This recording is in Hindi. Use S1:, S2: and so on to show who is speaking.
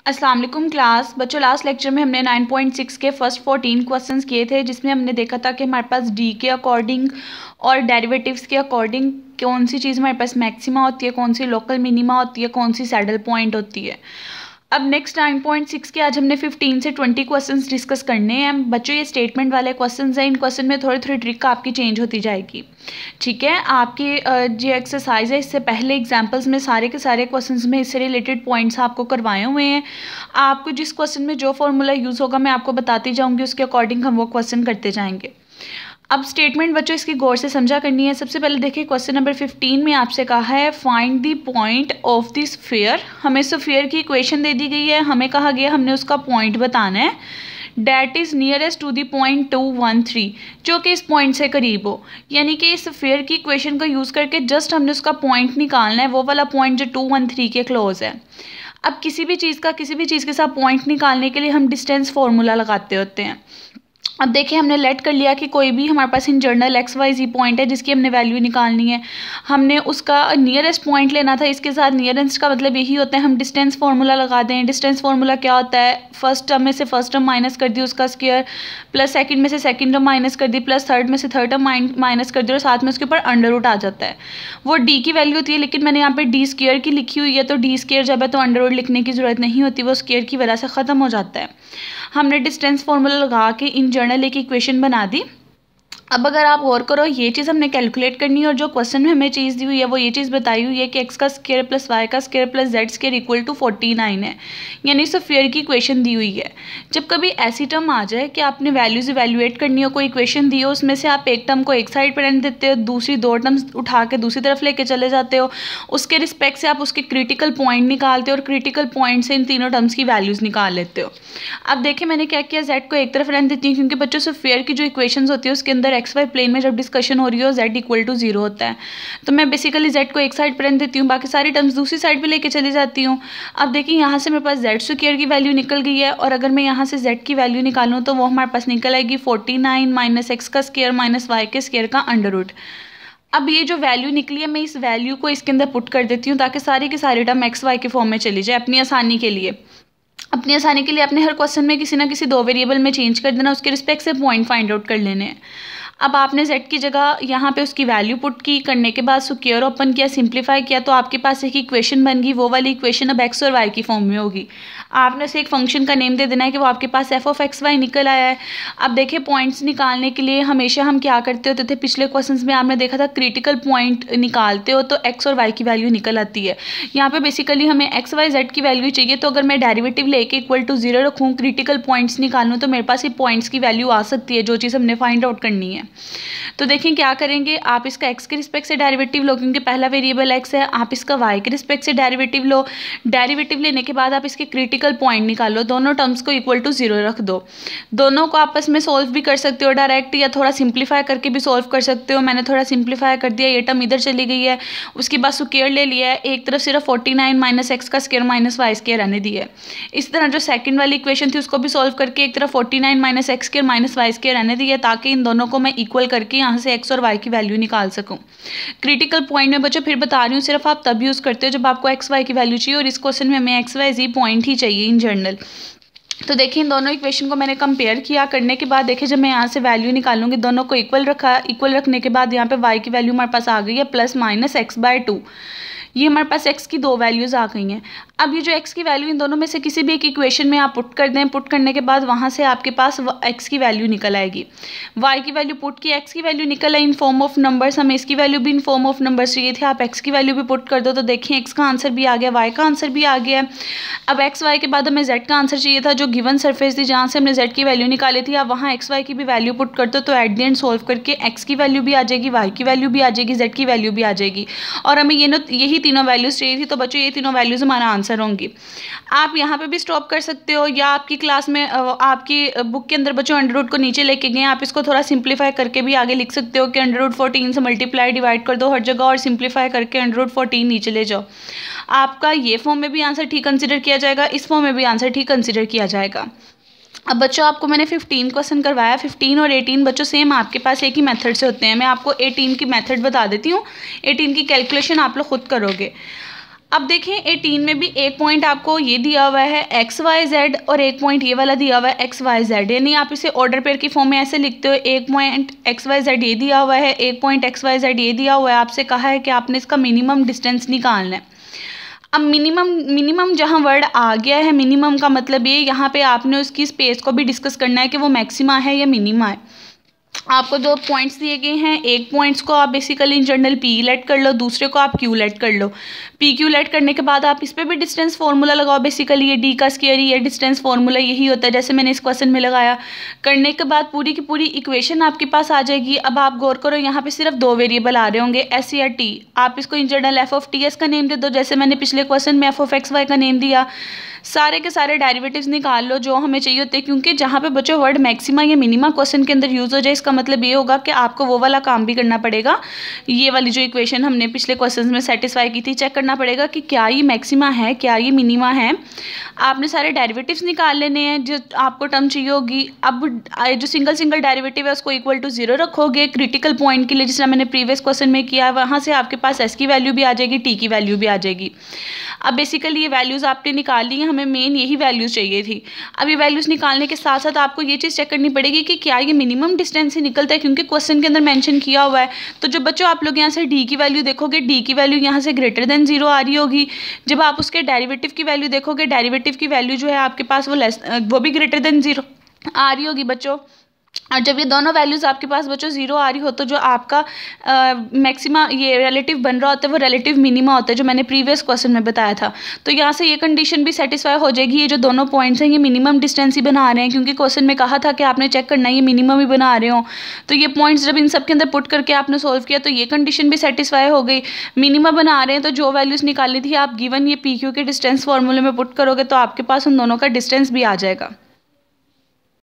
S1: अस्सलाम वालेकुम क्लास बच्चों, लास्ट लेक्चर में हमने 9.6 के फर्स्ट 14 क्वेश्चंस किए थे, जिसमें हमने देखा था कि हमारे पास डी के अकॉर्डिंग और डेरिवेटिव्स के अकॉर्डिंग कौन सी चीज़ हमारे पास मैक्सिमा होती है, कौन सी लोकल मिनिमा होती है, कौन सी सैडल पॉइंट होती है। अब नेक्स्ट 9.6 के आज हमने 15 से 20 क्वेश्चंस डिस्कस करने हैं। बच्चों ये स्टेटमेंट वाले क्वेश्चंस हैं, इन क्वेश्चन में थोड़ी थोड़ी ट्रिक आपकी चेंज होती जाएगी। ठीक है, आपकी जो एक्सरसाइज है इससे पहले एग्जांपल्स में सारे के सारे क्वेश्चंस में इससे रिलेटेड पॉइंट्स आपको करवाए हुए हैं। आपको जिस क्वेश्चन में जो फॉर्मूला यूज़ होगा मैं आपको बताती जाऊँगी, उसके अकॉर्डिंग हम वो क्वेश्चन करते जाएंगे। अब स्टेटमेंट बच्चों इसकी गौर से समझा करनी है। सबसे पहले देखिए क्वेश्चन नंबर 15 में आपसे कहा है find the point of this sphere. हमें स्फीयर की इक्वेशन दे दी गई है, हमें कहा गया हमने उसका पॉइंट बताना है that is nearest to the point 213, जो कि इस पॉइंट से करीब हो। यानी कि इस स्फीयर की इक्वेशन को यूज़ करके जस्ट हमने उसका पॉइंट निकालना है, वो वाला पॉइंट जो 213 के क्लोज है। अब किसी भी चीज़ के साथ पॉइंट निकालने के लिए हम डिस्टेंस फार्मूला लगाते होते हैं। अब देखिए हमने लेट कर लिया कि कोई भी हमारे पास इन जर्नल एक्स वाई जी पॉइंट है जिसकी हमने वैल्यू निकालनी है, हमने उसका नियरेस्ट पॉइंट लेना था। इसके साथ नियरेस्ट का मतलब यही होता है हम डिस्टेंस फार्मूला लगा दें। डिस्टेंस फार्मूला क्या होता है, फर्स्ट टर्म में से फर्स्ट टर्म माइनस कर दी उसका स्क्वायर, प्लस सेकंड में से सेकंड टर्म माइनस कर दी, प्लस थर्ड में से थर्ड टर्म माइनस कर दी, और साथ में उसके ऊपर अंडर रूट आ जाता है। वो डी की वैल्यू होती है, लेकिन मैंने यहाँ पे डी स्क्वायर की लिखी हुई है, तो डी स्क्वायर जब है तो अंडर रूट लिखने की जरूरत नहीं होती, वो स्क्वायर की वजह से ख़त्म हो जाता है। हमने डिस्टेंस फार्मूला लगा के इन जर्नल एक इक्वेशन बना दी। अब अगर आप गौर करो, ये चीज़ हमने कैलकुलेट करनी है, और जो क्वेश्चन में हमें चीज़ दी हुई है वो ये चीज़ बताई हुई है कि एक्स का स्क्वायर प्लस वाई का square plus Z square equal to 49 है। यानी स्फीयर की इक्वेशन दी हुई है। जब कभी ऐसी टर्म आ जाए कि आपने वैल्यूज इवैल्यूएट करनी हो, कोई इक्वेशन दी हो, उसमें से आप एक टर्म को एक साइड पर रहने देते हो, दूसरी दो टर्म्स उठा के दूसरी तरफ लेके चले जाते हो, उसके रिस्पेक्ट से आप उसके क्रिटिकल पॉइंट निकालते हो, और क्रिटिकल पॉइंट से इन तीनों टर्म्स की वैल्यूज़ निकाल लेते हो। अब देखिए मैंने क्या किया, जेड को एक तरफ रहने देती हूँ, क्योंकि बच्चों स्फीयर की जो इक्वेशन होती है उसके अंदर एक्स वाई प्लेन में जब डिस्कशन हो रही हो z इक्वल टू 0 होता है, तो मैं बेसिकली z को एक साइड पर रख देती हूँ, बाकी सारी टर्म्स दूसरी साइड पे लेके चली जाती हूँ। अब देखिए यहाँ से मेरे पास z स्क्वायर की वैल्यू निकल गई है, और अगर मैं यहाँ से z की वैल्यू निकालूँ तो वो हमारे पास निकल आएगी 49 माइनस एक्स का स्क्वायर माइनस वाई के स्क्वायर का अंडर रूट। अब ये जो वैल्यू निकली है मैं इस वैल्यू को इसके अंदर पुट कर देती हूँ, ताकि सारी की सारी टर्म एक्स वाई के फॉर्म में चली जाए अपनी आसानी के लिए। अपने हर क्वेश्चन में किसी ना किसी दो वेरिएबल में चेंज कर देना, उसके रिस्पेक्ट से पॉइंट फाइंड आउट कर लेने हैं। अब आपने z की जगह यहाँ पे उसकी वैल्यू पुट की, करने के बाद स्क्वायर ओपन किया, सिंप्लीफाई किया, तो आपके पास एक इक्वेशन बन गई। वो वाली इक्वेशन अब x और y की फॉर्म में होगी। आपने उसे एक फंक्शन का नेम दे देना है कि वो आपके पास f ऑफ एक्स वाई निकल आया है। अब देखिए पॉइंट्स निकालने के लिए हमेशा हम क्या करते होते थे, पिछले क्वेश्चन में आपने देखा था क्रिटिकल पॉइंट निकालते हो तो x और y की वैल्यू निकल आती है। यहाँ पे बेसिकली हमें x y z की वैल्यू चाहिए, तो अगर मैं डेरिवेटिव लेके इक्वल टू 0 रखूँ, क्रिटिकल पॉइंट्स निकालूँ, तो मेरे पास ये पॉइंट्स की वैल्यू आ सकती है, जो चीज़ हमने फाइंड आउट करनी है। तो देखें क्या करेंगे, आप इसका x के रिस्पेक्ट से डेरिवेटिव लो, क्योंकि पहला वेरिएबल x है। आप इसका y के रिस्पेक्ट से डेरिवेटिव लो। डेरिवेटिव लेने के बाद आप इसके क्रिटिकल पॉइंट निकालो, दोनों टर्म्स को इक्वल टू 0 रख दो। दोनों को आपस में सोल्व भी कर सकते हो डायरेक्ट, या थोड़ा सिंप्लीफाई करके भी सोल्व कर सकते हो। मैंने थोड़ा सिंप्लीफाई कर दिया, ये टर्म इधर चली गई है, उसके बाद स्क्वायर ले लिया है, एक तरफ सिर्फ 49 माइनस एक्स का स्क्वायर माइनस वाई स्क्वायर रहने दिया है। इस तरह जो सेकंड वाली इक्वेशन थी उसको भी सोल्व करके एक तरफ 49 minus X square minus Y square रहने दिया, ताकि इन दोनों को मैं इक्वल करके यहाँ से x और y की वैल्यू निकाल सकूं। क्रिटिकल पॉइंट में बच्चों फिर बता रही हूँ, सिर्फ आप तब यूज़ करते हो जब आपको x y की वैल्यू चाहिए, और इस क्वेश्चन में हमें x y z पॉइंट ही चाहिए इन जनरल। तो देखिए इन दोनों इक्वेशन को मैंने कंपेयर किया, करने के बाद देखिए जब मैं यहाँ से वैल्यू निकालूंगी, दोनों को इक्वल रखा, इक्वल रखने के बाद यहाँ पे y की वैल्यू हमारे पास आ गई है प्लस माइनस x/2। ये हमारे पास x की दो वैल्यूज़ आ गई हैं। अब ये जो x की वैल्यू इन दोनों में से किसी भी एक इक्वेशन में आप पुट कर दें, पुट करने के बाद वहाँ से आपके पास x की वैल्यू निकल आएगी। y की वैल्यू पुट की, x की वैल्यू निकल आई इन फॉर्म ऑफ नंबर्स, हमें इसकी वैल्यू भी इन फॉर्म ऑफ नंबर्स चाहिए थे। आप x की वैल्यू भी पुट कर दो, तो देखिए x का आंसर भी आ गया, y का आंसर भी आ गया। अब x y के बाद हमें z का आंसर चाहिए था, जो गिवन सरफेस थी जहाँ से हमने z की वैल्यू निकाली थी। आप वहाँ x y की भी वैल्यू पुट कर दो, तो एट द एंड सोल्व करके x की वैल्यू भी आ जाएगी, y की वैल्यू भी आ जाएगी, z की वैल्यू भी आ जाएगी, और हमें यही तीनों वैल्यूज चाहिए थी। तो बच्चों ये तीनों वैल्यूज हमारा आंसर होंगी। आप यहाँ पे भी स्टॉप कर सकते हो, या आपकी क्लास में आपकी बुक के अंदर बच्चों अंडर रूट को नीचे लेके गए, आप इसको थोड़ा सिंप्लीफाई करके भी आगे लिख सकते हो कि अंडर रूट 14 से मल्टीप्लाई डिवाइड कर दो हर जगह, और सिंप्लीफाई करके अंडर रूट 14 नीचे ले जाओ। आपका ये फॉर्म में भी आंसर ठीक कंसिडर किया जाएगा, इस फॉर्म में भी आंसर ठीक कंसिडर किया जाएगा। अब बच्चों आपको मैंने 15 क्वेश्चन करवाया, 15 और 18 बच्चों सेम आपके पास एक ही मेथड से होते हैं। मैं आपको 18 की मेथड बता देती हूँ, 18 की कैलकुलेशन आप लोग खुद करोगे। अब देखें 18 में भी एक पॉइंट आपको ये दिया हुआ है XYZ और एक पॉइंट ये वाला दिया हुआ है XYZ, यानी आप इसे ऑर्डर पेयर की फॉर्म में ऐसे लिखते हो, एक पॉइंट XYZ ये दिया हुआ है, एक पॉइंट XYZ ये दिया हुआ है। आपसे कहा है कि आपने इसका मिनिमम डिस्टेंस निकालना है। अब मिनिमम जहाँ वर्ड आ गया है, मिनिमम का मतलब ये यहाँ पे आपने उसकी स्पेस को भी डिस्कस करना है कि वो मैक्सिमा है या मिनिमा है। आपको दो पॉइंट्स दिए गए हैं, एक पॉइंट्स को आप बेसिकली इन जनरल पी लेट कर लो, दूसरे को आप क्यू लेट कर लो। पी क्यू लेट करने के बाद आप इस पर भी डिस्टेंस फार्मूला लगाओ। बेसिकली ये डी का स्क्वायर, ये डिस्टेंस फार्मूला यही होता है जैसे मैंने इस क्वेश्चन में लगाया। करने के बाद पूरी की पूरी इक्वेशन आपके पास आ जाएगी। अब आप गौर करो, यहाँ पे सिर्फ दो वेरिएबल आ रहे होंगे, एस या टी। आप इसको in general F of T S का नेम दे दो, जैसे मैंने पिछले क्वेश्चन में एफ ऑफ एक्स वाई का नेम दिया। सारे के सारे डेरिवेटिव्स निकाल लो जो हमें चाहिए होते हैं, क्योंकि जहाँ पे बच्चों वर्ड मैक्सिमा या मिनिमा क्वेश्चन के अंदर यूज़ हो जाए, इसका मतलब ये होगा कि आपको वो वाला काम भी करना पड़ेगा। ये वाली जो इक्वेशन हमने पिछले क्वेश्चन में सेटिस्फाई की थी, चेक करना पड़ेगा कि क्या ये मैक्सिमा है, क्या ये मिनिमा है। आपने सारे डेरिवेटिव्स निकाल लेने हैं जो आपको टर्म चाहिए होगी। अब जो सिंगल डेरिवेटिव है उसको इक्वल टू 0 रखोगे क्रिटिकल पॉइंट के लिए, जिस तरह मैंने प्रीवियस क्वेश्चन में किया है। वहाँ से आपके पास एस की वैल्यू भी आ जाएगी, टी की वैल्यू भी आ जाएगी। अब बेसिकली ये वैल्यूज़ आपने निकाल ली हैं, हमें मेन यही वैल्यूज़ चाहिए थी। अब ये वैल्यूज़ निकालने के साथ साथ आपको ये चीज़ चेक करनी पड़ेगी कि क्या ये मिनिमम डिस्टेंस ही निकलता है, क्योंकि क्वेश्चन के अंदर मेंशन किया हुआ है। तो जो बच्चों आप लोग यहाँ से डी की वैल्यू देखोगे, डी की वैल्यू यहाँ से ग्रेटर देन 0 आ रही होगी। जब आप उसके डेरिवेटिव की वैल्यू देखोगे, डेरिवेटिव की वैल्यू जो है आपके पास वो भी ग्रेटर देन 0 आ रही होगी बच्चों। और जब ये दोनों वैल्यूज़ आपके पास बच्चों 0 आ रही हो, तो जो आपका मैक्सिमा ये रिलेटिव बन रहा होता है वो रिलेटिव मिनिमा होता है, जो मैंने प्रीवियस क्वेश्चन में बताया था। तो यहाँ से ये कंडीशन भी सेटिस्फाई हो जाएगी। ये जो दोनों पॉइंट्स हैं ये मिनिमम डिस्टेंस ही बना रहे हैं, क्योंकि क्वेश्चन में कहा था कि आपने चेक करना है ये मिनिमम ही बना रहे हो। तो ये पॉइंट्स जब इन सब के अंदर पुट करके आपने सोल्व किया तो ये कंडीशन भी सेटिस्फाई हो गई। मिनिमा बना रहे हैं तो जो वैल्यूज़ निकालनी थी आप गिवन ये पी क्यू के डिस्टेंस फॉर्मूले में पुट करोगे तो आपके पास उन दोनों का डिस्टेंस भी आ जाएगा।